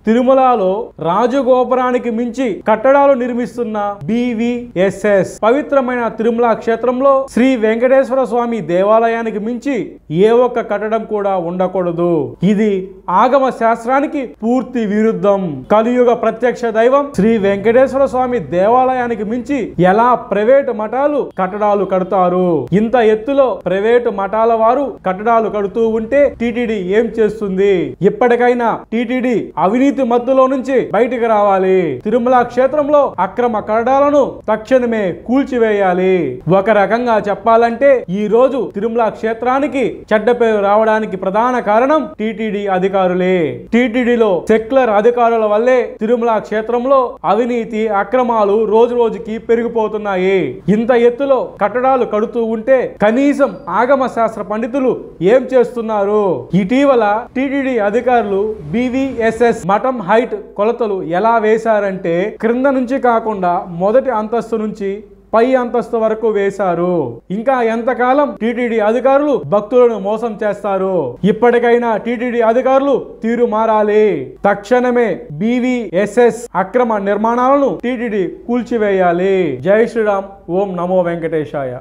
తిరుమలలో రాజగోపురానికి మించి కట్టడాలు నిర్మిస్తున్న BVSS పవిత్రమైన తిరుమల క్షేత్రంలో శ్రీ వెంకటేశ్వర స్వామి దేవాలయానికి మించి ఏ ఒక్క కట్టడం కూడా ఉండకూడదు. ఇది ఆగమ శాస్త్రానికి పూర్తి విరుద్ధం. కలియుగ ప్రత్యక్ష దైవం శ్రీ వెంకటేశ్వర స్వామి దేవాలయానికి మించి ఎలా ప్రైవేటు మఠాలు కట్టడాలు కడతారు? ఇంత ఎత్తులో ప్రైవేటు మఠాల వారు కట్టడాలు కడుతూ ఉంటే టీటీడీ ఏం చేస్తుంది? ఇప్పటికైనా టీటీడీ అవినీతి మత్తులో నుంచి బయటికి రావాలి. తిరుమల క్షేత్రంలో అక్రమ కట్టడాలను తక్షణమే కూల్చివేయాలి. ఒక రకంగా చెప్పాలంటే ఈ రోజు తిరుమల క్షేత్రానికి చెడ్డ పేరు రావడానికి ప్రధాన కారణం టీటీడీ అధికారులే. టీటీడీలో సెక్యులర్ అధికారుల వల్లే తిరుమల క్షేత్రంలో అవినీతి అక్రమాలు రోజు రోజుకి పెరిగిపోతున్నాయి. ఇంత ఎత్తులో కట్టడాలు కడుతూ ఉంటే కనీసం ఆగమ శాస్త్ర పండితులు ఏం చేస్తున్నారు? ఇటీవల టీటీడీ అధికారులు BVSS మఠం హైట్ కొలతలు ఎలా వేశారంటే క్రింద నుంచి కాకుండా మొదటి అంతస్తు నుంచి పై అంతస్తు వరకు వేశారు. ఇంకా ఎంతకాలం టీటీడీ అధికారులు భక్తులను మోసం చేస్తారు? ఇప్పటికైనా టీటీడీ అధికారులు తీరు మారాలి. తక్షణమే BVSS అక్రమ నిర్మాణాలను టీటీడీ కూల్చివేయాలి. జై శ్రీరామ్. ఓం నమో వెంకటేశాయ.